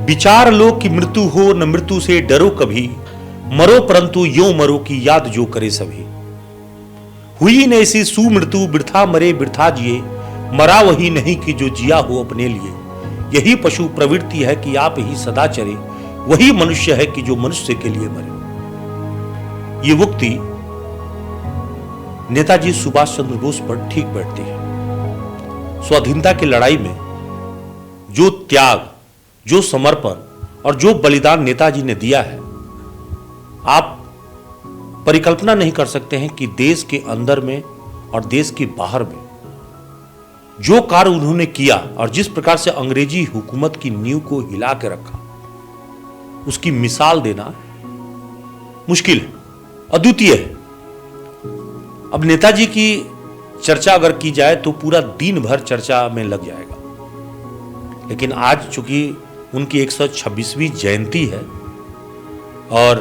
विचार लो कि मृत्यु हो न मृत्यु से डरो कभी, मरो परंतु यूं मरो की याद जो करे सभी। हुई न ऐसी सुमृत्यु वृथा मरे वृथा जिए, मरा वही नहीं कि जो जिया हो अपने लिए। यही पशु प्रवृत्ति है कि आप ही सदा चरे, वही मनुष्य है कि जो मनुष्य के लिए मरे। ये उक्ति नेताजी सुभाष चंद्र बोस पर ठीक बैठती है। स्वाधीनता की लड़ाई में जो त्याग, जो समर्पण और जो बलिदान नेताजी ने दिया है, आप परिकल्पना नहीं कर सकते हैं कि देश के अंदर में और देश के बाहर में जो कार्य उन्होंने किया और जिस प्रकार से अंग्रेजी हुकूमत की नींव को हिला के रखा, उसकी मिसाल देना मुश्किल है, अद्वितीय है। अब नेताजी की चर्चा अगर की जाए तो पूरा दिन भर चर्चा में लग जाएगा, लेकिन आज चूंकि उनकी 126वीं जयंती है और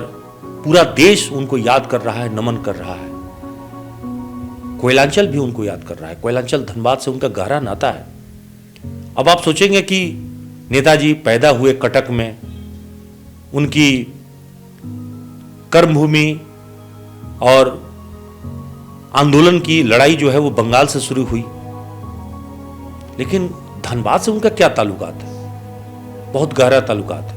पूरा देश उनको याद कर रहा है, नमन कर रहा है, कोयलांचल भी उनको याद कर रहा है। कोयलांचल धनबाद से उनका गहरा नाता है। अब आप सोचेंगे कि नेताजी पैदा हुए कटक में, उनकी कर्मभूमि और आंदोलन की लड़ाई जो है वो बंगाल से शुरू हुई, लेकिन धनबाद से उनका क्या ताल्लुकात है? बहुत गहरा ताल्लुकात है।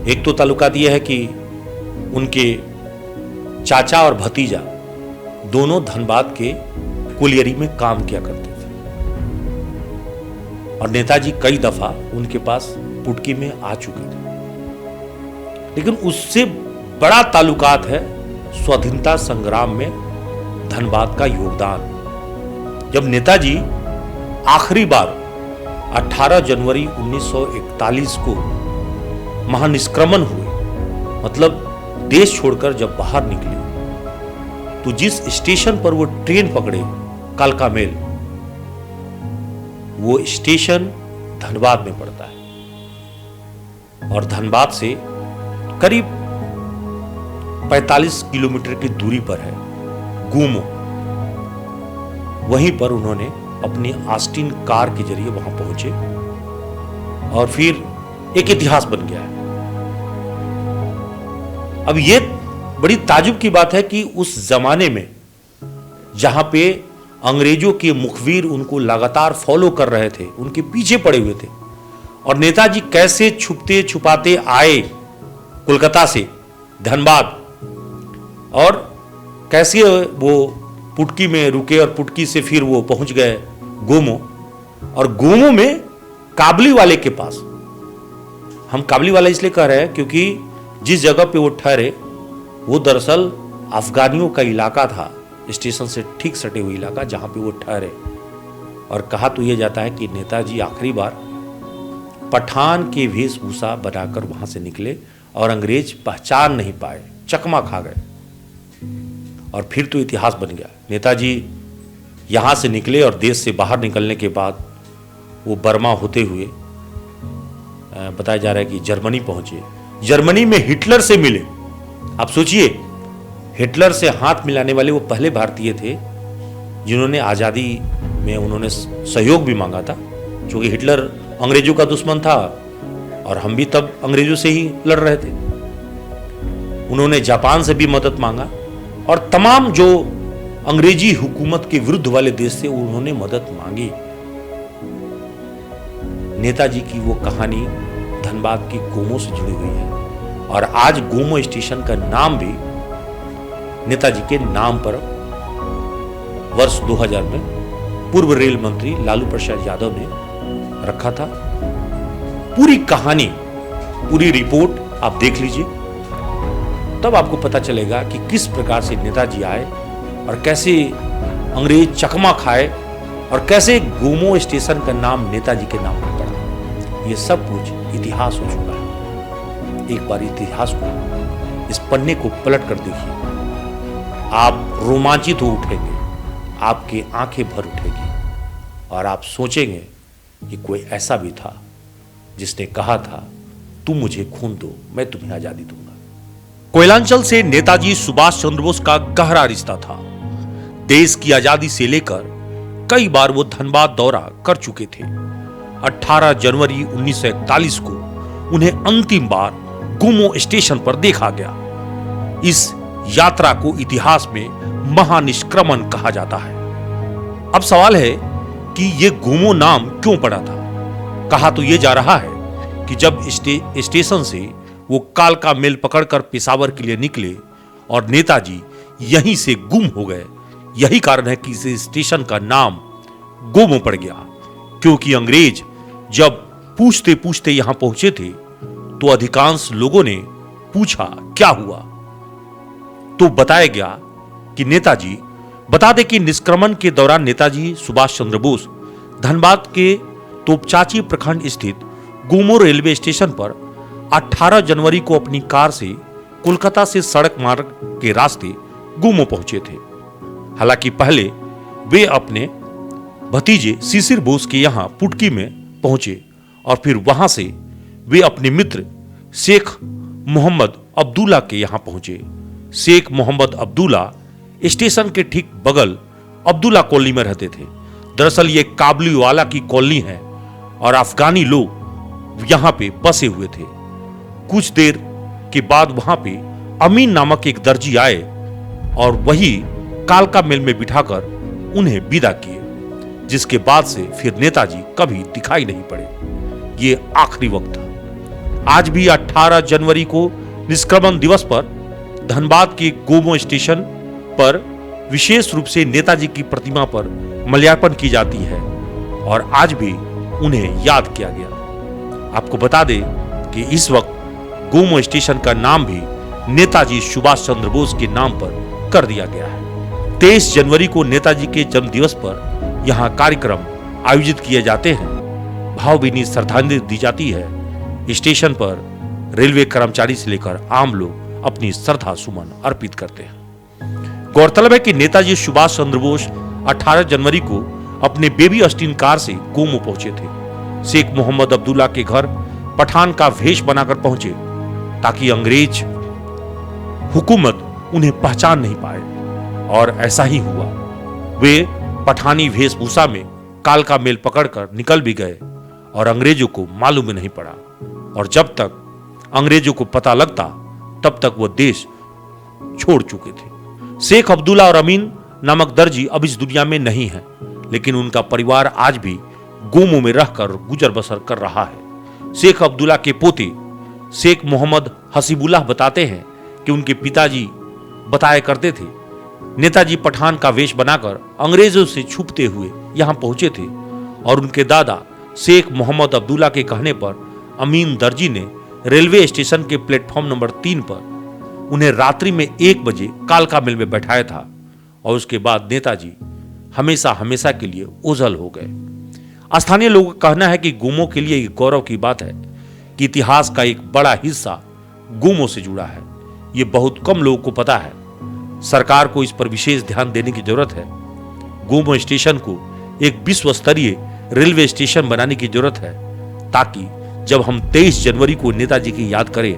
एक तो ताल्लुकात यह है कि उनके चाचा और भतीजा दोनों धनबाद के कुलियरी में काम किया करते थे और नेताजी कई दफा उनके पास पुटकी में आ चुके थे, लेकिन उससे बड़ा ताल्लुकात है स्वाधीनता संग्राम में धनबाद का योगदान। जब नेताजी आखिरी बार 18 जनवरी 1941 को महानिष्क्रमण हुए, मतलब देश छोड़कर जब बाहर निकले, तो जिस स्टेशन पर वो ट्रेन पकड़े, कालका मेल, वो स्टेशन धनबाद में पड़ता है और धनबाद से करीब 45 किलोमीटर की दूरी पर है गोमो। वहीं पर उन्होंने अपनी आस्टिन कार के जरिए वहां पहुंचे और फिर एक इतिहास बन गया है। अब ये बड़ी ताजुब की बात है कि उस जमाने में जहां पे अंग्रेजों के मुखबिर उनको लगातार फॉलो कर रहे थे, उनके पीछे पड़े हुए थे, और नेताजी कैसे छुपते छुपाते आए कोलकाता से धनबाद और कैसे वो पुटकी में रुके और पुटकी से फिर वो पहुंच गए गोमो, और गोमो में काबली वाले के पास। हम काबली वाला इसलिए कह रहे हैं क्योंकि जिस जगह पे वो ठहरे वो दरअसल अफगानियों का इलाका था, स्टेशन से ठीक सटे हुए इलाका जहां पे वो ठहरे। और कहा तो यह जाता है कि नेताजी आखिरी बार पठान के वेशभूषा बनाकर वहां से निकले और अंग्रेज पहचान नहीं पाए, चकमा खा गए, और फिर तो इतिहास बन गया। नेताजी यहां से निकले और देश से बाहर निकलने के बाद वो बर्मा होते हुए बताया जा रहा है कि जर्मनी पहुंचे। जर्मनी में हिटलर से मिले। आप सोचिए, हिटलर से हाथ मिलाने वाले वो पहले भारतीय थे जिन्होंने आज़ादी में उन्होंने सहयोग भी मांगा था, क्योंकि हिटलर अंग्रेजों का दुश्मन था और हम भी तब अंग्रेजों से ही लड़ रहे थे। उन्होंने जापान से भी मदद मांगा और तमाम जो अंग्रेजी हुकूमत के विरुद्ध वाले देश से उन्होंने मदद मांगी। नेताजी की वो कहानी धनबाद की गोमो से जुड़ी हुई है और आज गोमो स्टेशन का नाम भी नेताजी के नाम पर वर्ष 2000 में पूर्व रेल मंत्री लालू प्रसाद यादव ने रखा था। पूरी कहानी, पूरी रिपोर्ट आप देख लीजिए, तब आपको पता चलेगा कि किस प्रकार से नेताजी आए और कैसे अंग्रेज चकमा खाए और कैसे गोमो स्टेशन का नाम नेताजी के नाम पर पड़ा। ये सब कुछ इतिहास हो चुका है। एक बार इतिहास को, इस पन्ने को पलट कर देखिए, आप रोमांचित हो उठेंगे, आपकी आंखें भर उठेगी और आप सोचेंगे कि कोई ऐसा भी था जिसने कहा था, तुम मुझे खून दो, मैं तुम्हें आजादी दूंगा। कोयलांचल से नेताजी सुभाष चंद्र बोस का गहरा रिश्ता था। देश की आजादी से लेकर कई बार वो धनबाद दौरा कर चुके थे 18 जनवरी 1941 को उन्हें अंतिम बार गुमो स्टेशन पर देखा गया। इस यात्रा को इतिहास में महानिष्क्रमण कहा जाता है। अब सवाल है कि यह गुमो नाम क्यों पड़ा था। कहा तो यह जा रहा है कि जब स्टेशन से वो कालका मेल पकड़कर पेशावर के लिए निकले और नेताजी यहीं से गुम हो गए, यही कारण है कि इस स्टेशन का नाम गुमो पड़ गया। क्योंकि अंग्रेज जब पूछते पूछते यहां पहुंचे थे तो अधिकांश लोगों ने पूछा क्या हुआ, तो बताया गया कि नेताजी, बता दें कि निष्क्रमण के दौरान नेताजी सुभाष चंद्र बोस धनबाद के तोपचाची प्रखंड स्थित गुमो रेलवे स्टेशन पर 18 जनवरी को अपनी कार से कोलकाता से सड़क मार्ग के रास्ते गुमो पहुंचे थे। हालांकि पहले वे अपने भतीजे शिशिर बोस के यहां पुटकी में पहुंचे और फिर वहां से वे अपने मित्र शेख मोहम्मद अब्दुल्ला के यहां पहुंचे। शेख मोहम्मद अब्दुल्ला स्टेशन के ठीक बगल अब्दुल्ला कॉलोनी में रहते थे। दरअसल ये काबुलीवाला की कॉलोनी है और अफगानी लोग यहां पे बसे हुए थे। कुछ देर के बाद वहां पे अमीन नामक एक दर्जी आए और वही कालका मेल में बिठाकर उन्हें विदा किए, जिसके बाद से फिर नेताजी कभी दिखाई नहीं पड़े। ये आखिरी वक्त था। आज भी 18 जनवरी को निष्क्रमण दिवस पर धनबाद के गुमो स्टेशन पर विशेष रूप से नेताजी की प्रतिमा पर माल्यार्पण की जाती है और आज भी उन्हें याद किया गया। आपको बता दें कि इस वक्त गुमो स्टेशन का नाम भी नेताजी सुभाष चंद्र बोस के नाम पर कर दिया गया है। 23 जनवरी को नेताजी के जन्म दिवस पर यहां कार्यक्रम आयोजित किए जाते हैं। भावभीनी श्रद्धांजलि दी जाती है। स्टेशन पर रेलवे कर्मचारी से लेकर आम लोग अपनी श्रद्धा सुमन अर्पित करते हैं। गौरतलब है कि नेताजी सुभाष चंद्र बोस 18 जनवरी को अपने बेबी अस्टीन कार से गुमो पहुंचे थे। शेख मोहम्मद अब्दुल्ला के घर पठान का वेश बनाकर पहुंचे ताकि अंग्रेज हुकूमत उन्हें पहचान नहीं पाए, और ऐसा ही हुआ। वे पठानी वेशभूषा में कालका मेल पकड़कर निकल भी गए और अंग्रेजों को मालूम ही नहीं पड़ा, और जब तक अंग्रेजों को पता लगता तब तक वो देश छोड़ चुके थे। शेख अब्दुल्ला और अमीन नामक दर्जी अब इस दुनिया में नहीं है, लेकिन उनका परिवार आज भी गुमो में रहकर गुजर बसर कर रहा है। शेख अब्दुल्ला के पोते शेख मोहम्मद हसीबुल्लाह बताते हैं कि उनके पिताजी बताया करते थे, नेताजी पठान का वेश बनाकर अंग्रेजों से छुपते हुए यहां पहुंचे थे और उनके दादा शेख मोहम्मद अब्दुल्ला के कहने पर अमीन दर्जी ने रेलवे स्टेशन के प्लेटफॉर्म नंबर 3 पर उन्हें रात्रि में 1 बजे कालका मेल में बैठाया था और उसके बाद नेताजी हमेशा हमेशा के लिए ओझल हो गए। स्थानीय लोगों का कहना है कि गुमो के लिए एक गौरव की बात है कि इतिहास का एक बड़ा हिस्सा गुमो से जुड़ा है। ये बहुत कम लोगों को पता है। सरकार को इस पर विशेष ध्यान देने की जरूरत है। गुमो स्टेशन को एक विश्व स्तरीय रेलवे स्टेशन बनाने की जरूरत है ताकि जब हम 23 जनवरी को नेताजी की याद करें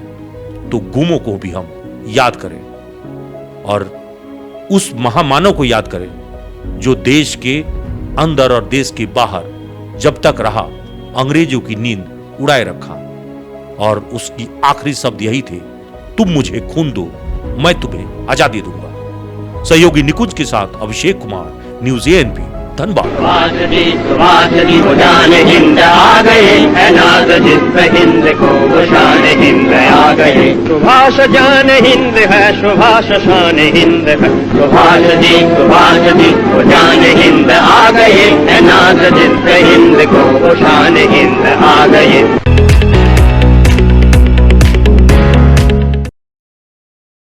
तो गुमो को भी हम याद करें और उस महामानव को याद करें जो देश के अंदर और देश के बाहर जब तक रहा अंग्रेजों की नींद उड़ाए रखा, और उसकी आखिरी शब्द यही थे, तुम मुझे खून दो मैं तुम्हें आजादी दूंगा। सहयोगी निकुंज के साथ अभिषेक कुमार, न्यूज़ ANP, धनबाद। सुभाष जी को जान हिंद आ गए, है नाज जिस पे हिंद को वो शान हिंद आ गए। सुभाष जान हिंद है, सुभाष शान हिंद है। सुभाष जी को जान हिंद आ गए, है नाज जिस पे हिंद को वो शान हिंद आ गए।